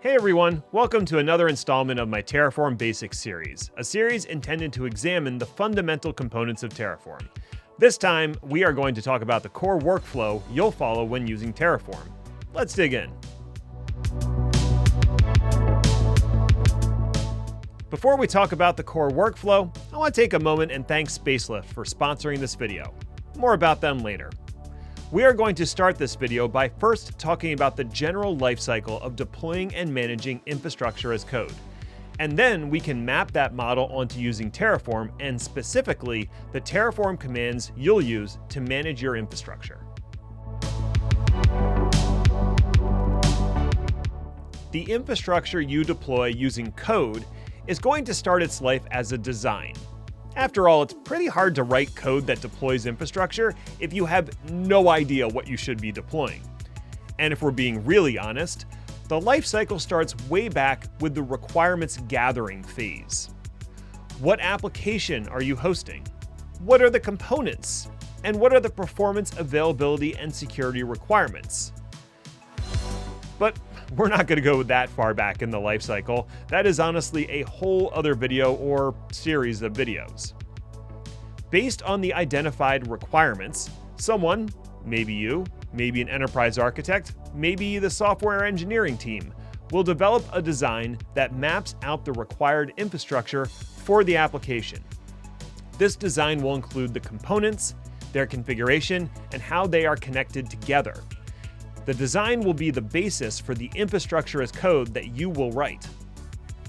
Hey everyone, welcome to another installment of my Terraform Basics series, a series intended to examine the fundamental components of Terraform. This time, we are going to talk about the core workflow you'll follow when using Terraform. Let's dig in. Before we talk about the core workflow, I want to take a moment and thank Spacelift for sponsoring this video. More about them later. We are going to start this video by first talking about the general lifecycle of deploying and managing infrastructure as code. And then we can map that model onto using Terraform and specifically the Terraform commands you'll use to manage your infrastructure. The infrastructure you deploy using code is going to start its life as a design. After all, it's pretty hard to write code that deploys infrastructure if you have no idea what you should be deploying. And if we're being really honest, the lifecycle starts way back with the requirements gathering phase. What application are you hosting? What are the components? And what are the performance, availability, and security requirements? But we're not going to go that far back in the lifecycle. That is honestly a whole other video or series of videos. Based on the identified requirements, someone, maybe you, maybe an enterprise architect, maybe the software engineering team, will develop a design that maps out the required infrastructure for the application. This design will include the components, their configuration, and how they are connected together. The design will be the basis for the infrastructure as code that you will write.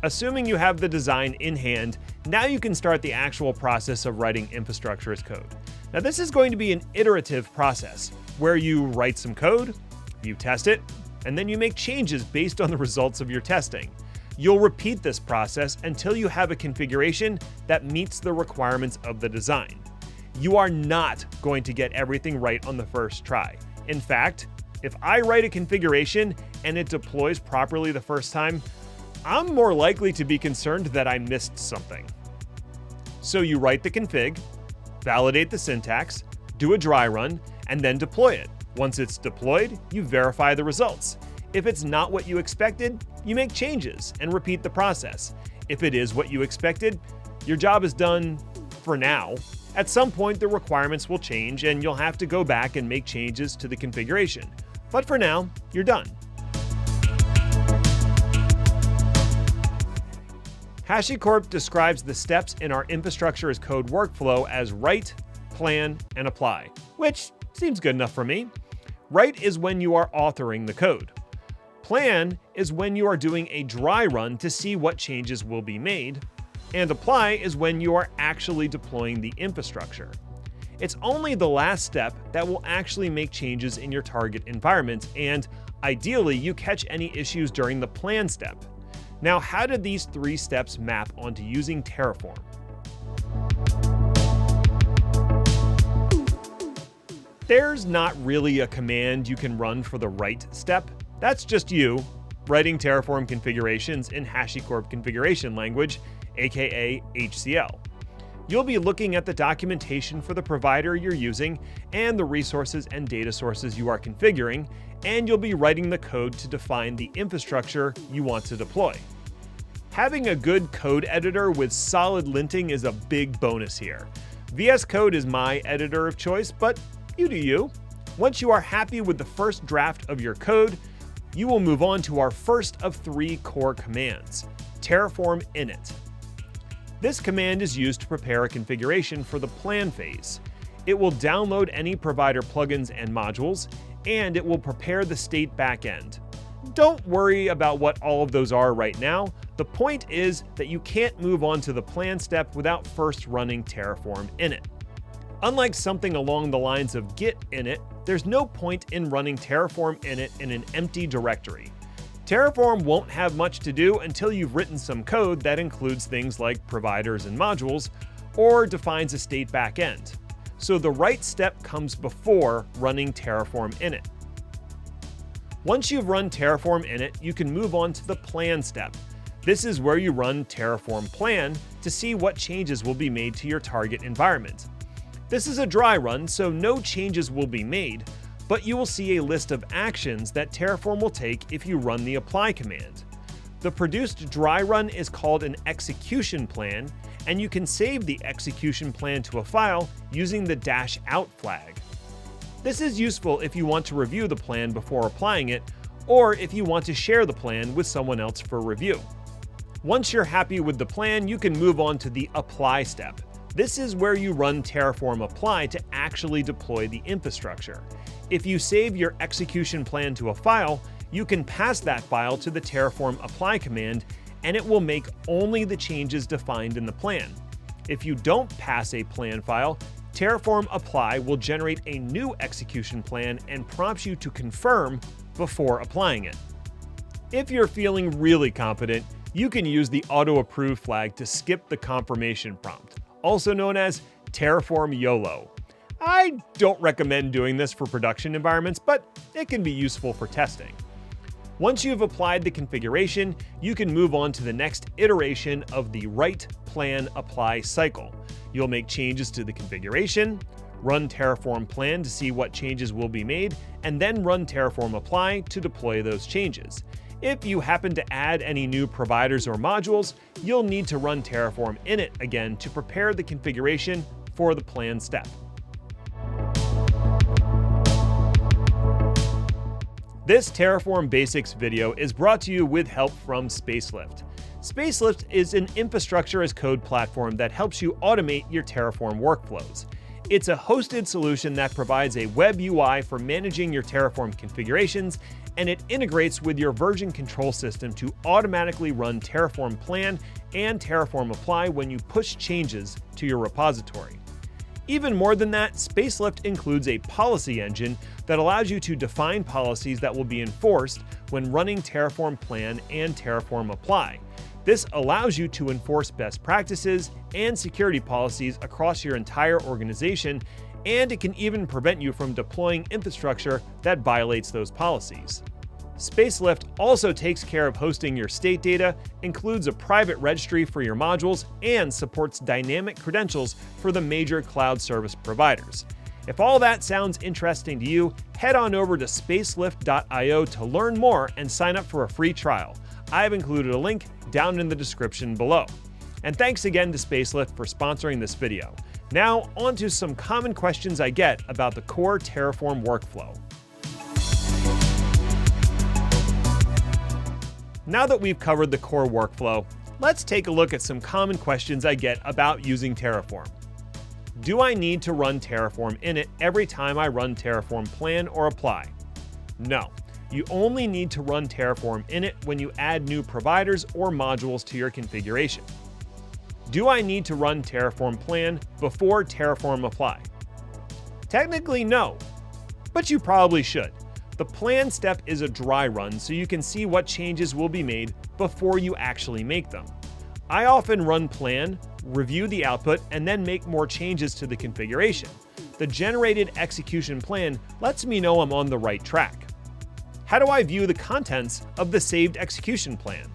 Assuming you have the design in hand, now you can start the actual process of writing infrastructure as code. Now this is going to be an iterative process where you write some code, you test it, and then you make changes based on the results of your testing. You'll repeat this process until you have a configuration that meets the requirements of the design. You are not going to get everything right on the first try. In fact, if I write a configuration and it deploys properly the first time, I'm more likely to be concerned that I missed something. So you write the config, validate the syntax, do a dry run, and then deploy it. Once it's deployed, you verify the results. If it's not what you expected, you make changes and repeat the process. If it is what you expected, your job is done for now. At some point, the requirements will change and you'll have to go back and make changes to the configuration. But for now, you're done. HashiCorp describes the steps in our infrastructure as code workflow as write, plan, and apply, which seems good enough for me. Write is when you are authoring the code. Plan is when you are doing a dry run to see what changes will be made. And apply is when you are actually deploying the infrastructure. It's only the last step that will actually make changes in your target environment, and ideally you catch any issues during the plan step. Now, how did these three steps map onto using Terraform? There's not really a command you can run for the write step. That's just you writing Terraform configurations in HashiCorp configuration language, aka HCL. You'll be looking at the documentation for the provider you're using and the resources and data sources you are configuring, and you'll be writing the code to define the infrastructure you want to deploy. Having a good code editor with solid linting is a big bonus here. VS Code is my editor of choice, but you do you. Once you are happy with the first draft of your code, you will move on to our first of three core commands, Terraform init. This command is used to prepare a configuration for the plan phase. It will download any provider plugins and modules, and it will prepare the state backend. Don't worry about what all of those are right now. The point is that you can't move on to the plan step without first running Terraform init. Unlike something along the lines of git init, there's no point in running Terraform init in an empty directory. Terraform won't have much to do until you've written some code that includes things like providers and modules, or defines a state backend. So the right step comes before running Terraform init. Once you've run Terraform init, you can move on to the plan step. This is where you run Terraform plan to see what changes will be made to your target environment. This is a dry run, so no changes will be made, but you will see a list of actions that Terraform will take if you run the apply command. The produced dry run is called an execution plan, and you can save the execution plan to a file using the -out flag. This is useful if you want to review the plan before applying it, or if you want to share the plan with someone else for review. Once you're happy with the plan, you can move on to the apply step. This is where you run Terraform apply to actually deploy the infrastructure. If you save your execution plan to a file, you can pass that file to the Terraform apply command, and it will make only the changes defined in the plan. If you don't pass a plan file, Terraform apply will generate a new execution plan and prompts you to confirm before applying it. If you're feeling really confident, you can use the auto approve flag to skip the confirmation prompt, also known as Terraform YOLO. I don't recommend doing this for production environments, but it can be useful for testing. Once you've applied the configuration, you can move on to the next iteration of the write plan apply cycle. You'll make changes to the configuration, run Terraform plan to see what changes will be made, and then run Terraform apply to deploy those changes. If you happen to add any new providers or modules, you'll need to run Terraform init again to prepare the configuration for the plan step. This Terraform Basics video is brought to you with help from Spacelift. Spacelift is an infrastructure as code platform that helps you automate your Terraform workflows. It's a hosted solution that provides a web UI for managing your Terraform configurations, and it integrates with your version control system to automatically run Terraform plan and Terraform apply when you push changes to your repository. Even more than that, Spacelift includes a policy engine that allows you to define policies that will be enforced when running Terraform plan and Terraform apply. This allows you to enforce best practices and security policies across your entire organization, and it can even prevent you from deploying infrastructure that violates those policies. Spacelift also takes care of hosting your state data, includes a private registry for your modules, and supports dynamic credentials for the major cloud service providers. If all that sounds interesting to you, head on over to spacelift.io to learn more and sign up for a free trial. I've included a link down in the description below. And thanks again to Spacelift for sponsoring this video. Now, on to some common questions I get about the core Terraform workflow. Now that we've covered the core workflow, let's take a look at some common questions I get about using Terraform. Do I need to run Terraform init every time I run Terraform plan or apply? No. You only need to run Terraform init when you add new providers or modules to your configuration. Do I need to run Terraform plan before Terraform apply? Technically, no, but you probably should. The plan step is a dry run, so you can see what changes will be made before you actually make them. I often run plan, review the output, and then make more changes to the configuration. The generated execution plan lets me know I'm on the right track. How do I view the contents of the saved execution plan?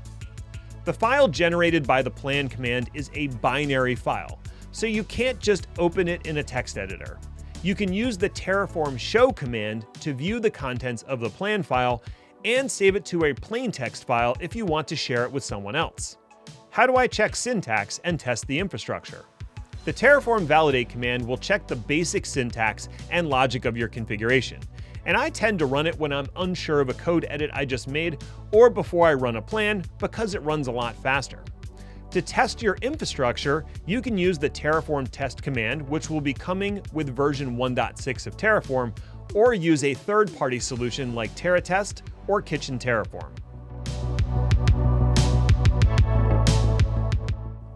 The file generated by the plan command is a binary file, so you can't just open it in a text editor. You can use the Terraform show command to view the contents of the plan file and save it to a plain text file if you want to share it with someone else. How do I check syntax and test the infrastructure? The Terraform validate command will check the basic syntax and logic of your configuration, and I tend to run it when I'm unsure of a code edit I just made or before I run a plan because it runs a lot faster. To test your infrastructure, you can use the Terraform test command, which will be coming with version 1.6 of Terraform, or use a third-party solution like TerraTest or Kitchen Terraform.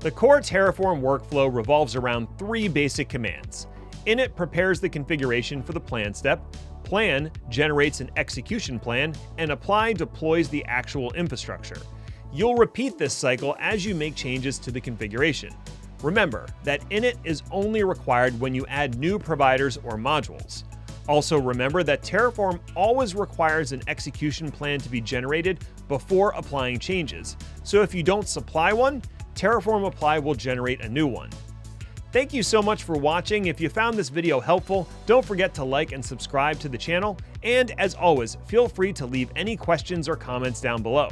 The core Terraform workflow revolves around three basic commands. Init prepares the configuration for the plan step, plan generates an execution plan, and apply deploys the actual infrastructure. You'll repeat this cycle as you make changes to the configuration. Remember that init is only required when you add new providers or modules. Also remember that Terraform always requires an execution plan to be generated before applying changes. So if you don't supply one, Terraform apply will generate a new one. Thank you so much for watching. If you found this video helpful, don't forget to like and subscribe to the channel. And as always, feel free to leave any questions or comments down below.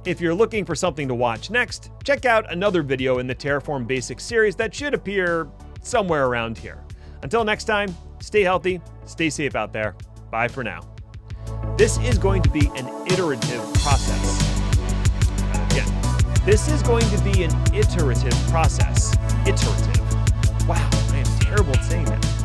If you're looking for something to watch next, check out another video in the Terraform Basics series that should appear somewhere around here. Until next time, stay healthy, stay safe out there. Bye for now. This is going to be an iterative process. Again, this is going to be an iterative process. Iterative. Wow, I am terrible at saying that.